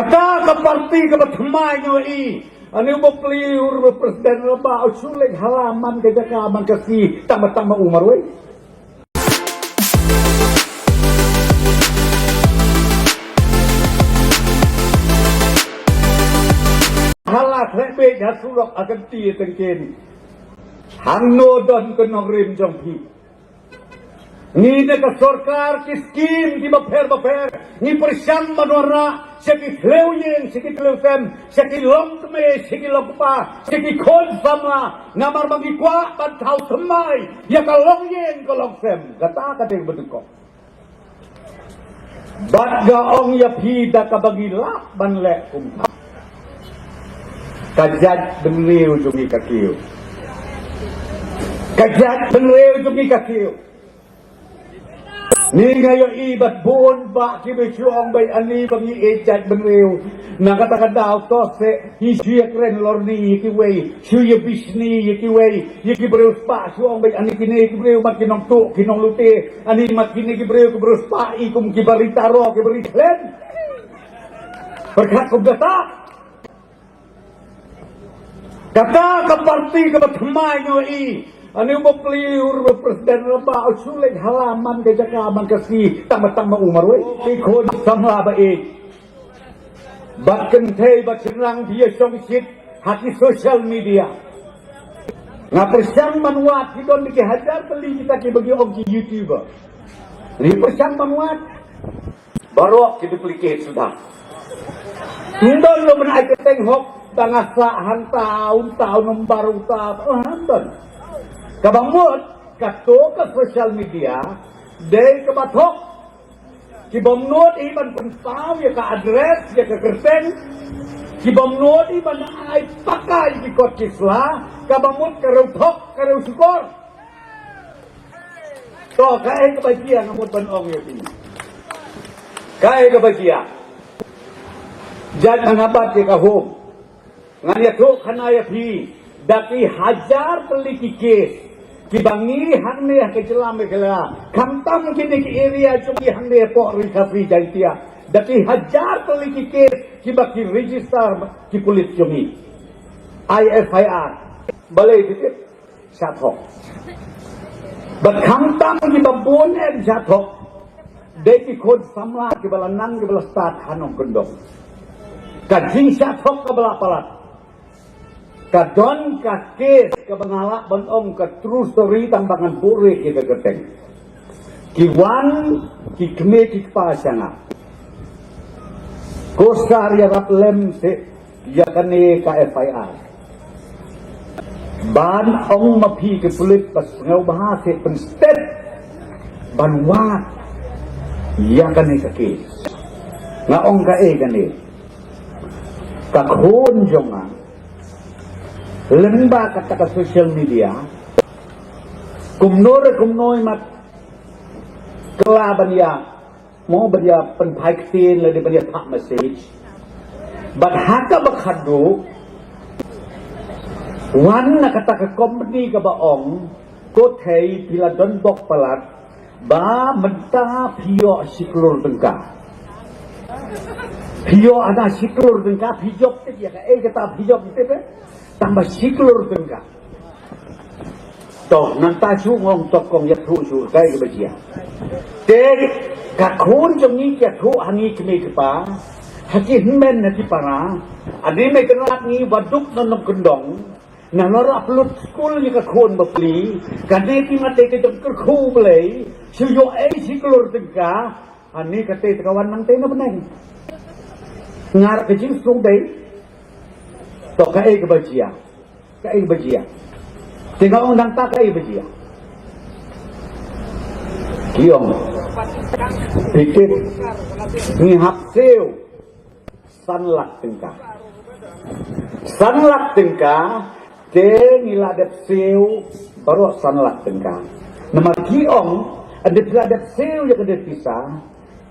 Kata ke parti ke bertemanya ini, ane beli urut presiden lebah usulik halaman ke jakaman kasih tambah-tambah umur weh. Halat rebek hasurok akan ti tengkin. Hangno don kenong rim jongpi. Ni dekat sorkar kiskim di baper ni persyang manwarna seki kleuyen seki kleusem seki longme seki lokpa seki kon sama namar bagi kwa bantau semai ya kalongyen kalongsem kata kadeng bedeko badga ong ya pida ka bagi lak ban lek kumta kajat benriu jungi kakiu kajat benriu jungi kakiu ni ngayo ibat buon ba kibisyong bay ani bangi ejat benriu na kata-kata to se hisya kren lorni yikiway shuya bisni yikiway yikibreu spa syong bay ani kini kibreu mat kinong tu kinong lute ani mat kini kibreu kibreu spa ikum kibarita ro kibaritlen berkat kum kata ke parti ke bertemanya ini ane beli urut presiden lebah usulik halaman ke jakaman kasih tambah-tambah umur weh ikut sama baik bahkan teh bacenang dia songsit hati sosial media ngapersyang manuat kita dihajar beli kita bagi orang YouTuber ni persyang manuat baru kita pelikit sudah ndon lo menaik ke tenghok tangasahan tahun baru tahun kabamut kato ke sosial media dari kebatok kibamnot iban pentau ya ke adres ya ke kerten kibamnot iban ay pakai di kot kisla kabamut kareutok kareu syukur to kae kebajian amut banong ya ini kae kebajian jangan ngabat ya kahum nganya tu kanaya pi daki hajar teliki kes kibangi hangne ke celame kala kamtam kini ke area cumi hangne po recovery jaitia daki hajar teliki kes kibaki register ki polis cumi IFIR balai titip sathok bat kamtam ki babon en sathok deki khod samla ki bala nang ki bala start hanong kendong kajing sathok ka bala palat kadon ka kes ka bangalak banong ka true story tambangan puri kita keteng kiwan ki kme ki pasanga kosar ya rap lem se ya kane ka FIR ban ong mapi ke pulit pas ngau bahase pen state ban wat ya kane ka kes ngaong ka kane ka khon jonga lemba kata ke sosial media kumnoi mat kelaban ya mau berja penpai ketin lagi berja tak message but haka bakhadu wan na kata ke company ke baong ko thei pila don bok palat ba menta pio siklur tengka pio ada siklur tengka pijok ya kata pijok itu tambah siklur tengah toh nanta su ngong tokong ya thu su kai ke bajia te ka khun jong ni ya thu hangi kme ke pa haki men na ti para adi me kenat ni waduk nanam kendong na lora upload school ni ka khun bapli kane ti mate ke jong ker khu blei su yo ai siklur tengah ani kate kawan nang te na beneng ngar ke jing sung dei to kai ke bajia tengok undang tak kai bajia kiong pikir ni hak seo sanlak tengka te niladep seo baru sanlak tengka nama kiong ada niladep seo yang ada pisah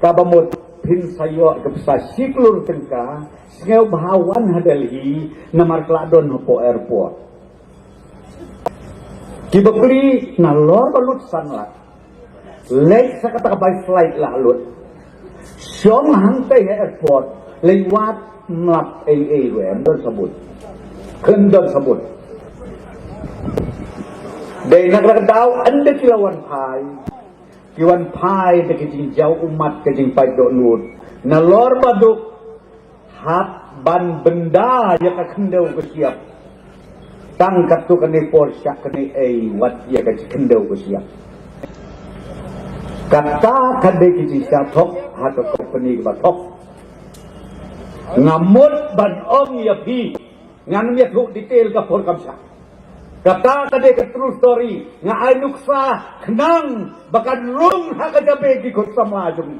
kabamut pin sayo ke pisah siklur tengka ngeu bahawan hadalhi namar kladon po airport kibapli nalor balut sanlat lek sakata bay flight la lut syong hangtai airport lewat mlap AA tersebut kendor tersebut dari negara tahu anda kilawan pai kiwan pai de kejing jauh umat kejing pai do nut nalor baduk hap ban benda yang kendau ke siap tangkat tu kene porsyak kene wat ya ke kendau ke siap kata kade kejing siatok hato company batok ngamut ban om ya bi ngan ya tu detail ka por kamsa kata kade ke true story nga ay nuksa kenang bakan rung ha kadabe ki kot sama jumi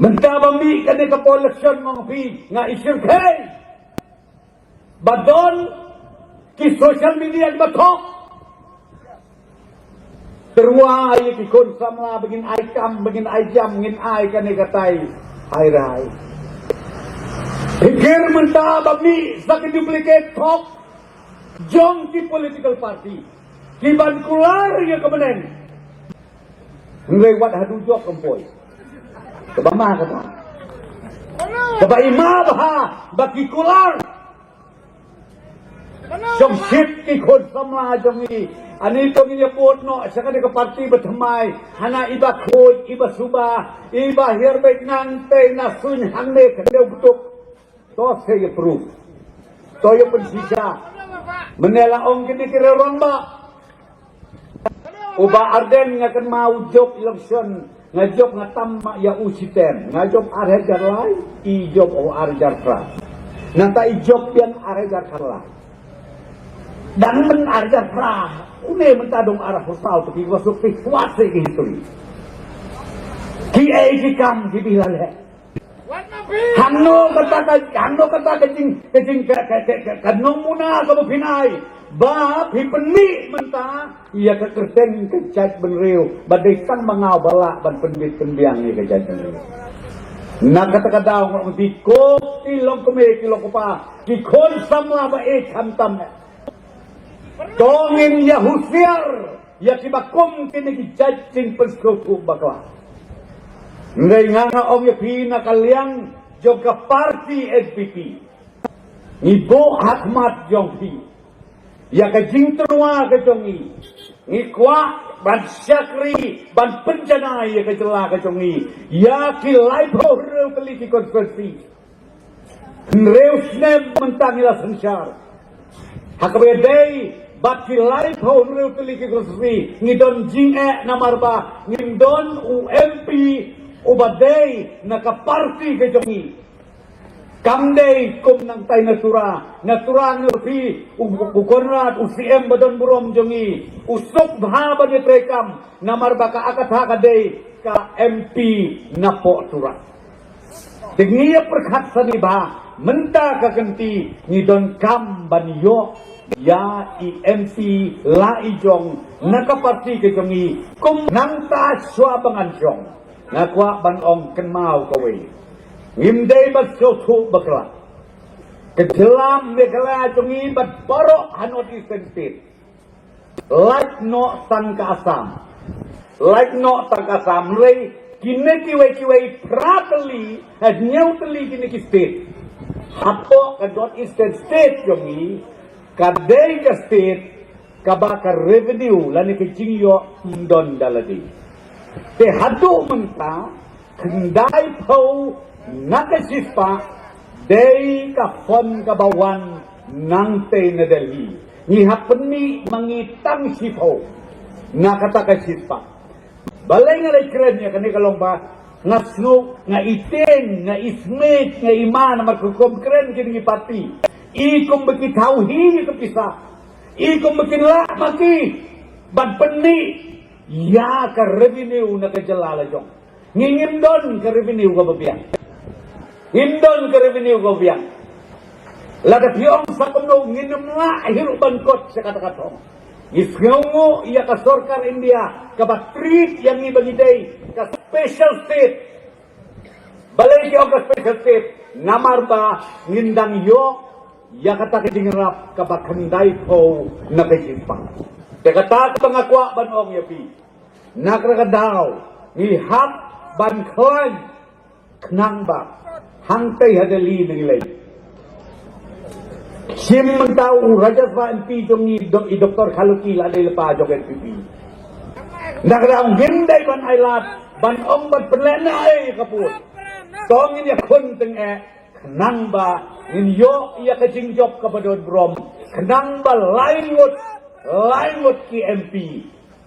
mentabami kade ka election mga bi nga isir kay badon ki social media batok terway ki kot sama begin ay kam begin ay jam ngin ay kane katay ay rai Pikir mentah bami sakit duplicate talk jong ki political party kiban kular ya kemeneng ngelewat hadu jok kempoi kebama kata keba ima baha baki kular jong shit ki khod samla jong ni ani to ni pot no sakade ke party berthamai hana iba khoj iba suba iba hirbet nang te na sun hangne kandeu butuk to saya proof to ya pensisa menela ong kini kira ronda uba arden ngakan mau job election ngajob ngatam ya usiten ngajob arhajar lai ijob o arjar pra nanta ijob yang arhajar karla dan men arjar pra une mentadong arah hosal tu ki wasuk fi kuat ki history ki ai ki kam ki bilale Hano kata kejing kanong muna kamu pinay ba pipeni menta iya kekerten kejat benriu badai sang mangau bala ban penbit penbiang ni kejat benriu na kata daw di ko tilong keme kilong pa di kon samla ba kamtam tongin ya husiar ya kibakom kini kejat sing peskutu bakla ngay nga om ya pina kalyang joka party SPP ibo hakmat jongpi ya ka jingtrua ka jongi ni kwa ban syakri ban penjana ya ka jela ka jongi ya ki life real kali ki konversi real snap mentang ila sensar hakabe day bat ki life real kali ki konversi ngidon jing namarba ngidon UMP ubaday nakaparty ke jongi kamday kum nang tay natura ngerti ukonrat UCM badon burom jongi usok bahaba ni trekam namar baka akat hakaday ka MP napo tura dengiya perkat sani ba menta kakenti ngidon kam banyo ya IMP la ijong nakaparty ke jongi kum nang ta swabangan jong nakwa banong kenmau kawe ngimday bat sotu bakla kejelam megala jongi bat borok hanot isentit like no tangka asam rei kine kiwe prateli had nyauteli kine ki state hapo kadot eastern state jongi kadai ka state kabaka revenue lani ke jingyo ndon daladi te hadu menta kendai pau nakasispa day ka fon kabawan nang te na Delhi ni hapeni mangitang sipo nakata kasispa balay nga lekren niya kani kalomba nga snuk nga itin nga ismet nga iman na magkukumkren kini pati ikum bakitauhi kapisa ikum bakinla maki badpeni ya ka revenue na kajalala jong ngingim don ka revenue ka babiang ngindon ka revenue ka babiang lagat yung sa kumno nginom nga hiruban kot sa katakatong isngongo iya ka sorkar India ka batrit yang ibagiday ka special state balay ka ka special state namar ba ngindang yo ya kata kadingrap ka bakhanday po na kajipang Tekatak pangakwa banong yapi. Nakrakadaw. Ngihap ban klan. Knang ba. hang tei hadali nilai sim mentau Raja MP jong i Dr. Khaluki la dei lepa jong NPP nak rang gendai ban ailat ban ong ban penlenai kaput tong ini kun teng kenang ba in yo ia kecing job kepada brom kenang ba lain wot ki MP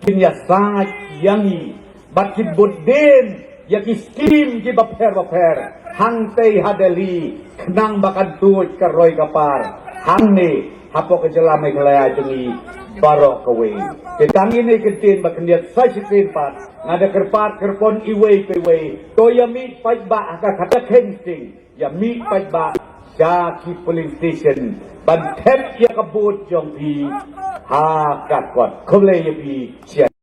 kin ya sangat yangi bakit bodin ya ki skim ki baper hang tei hadali kenang bakan tuit karoi kapar hang ni hapo kejelame kelaya jengi barok kawe ketang ini kentin bakan dia sai sikin pat ngada kerpat kerpon iwei to ya mi pai ba ka kata kencing ya mi pai ba ja ki police station ban thep ya kabut jong pi ha kat kwat khole ya pi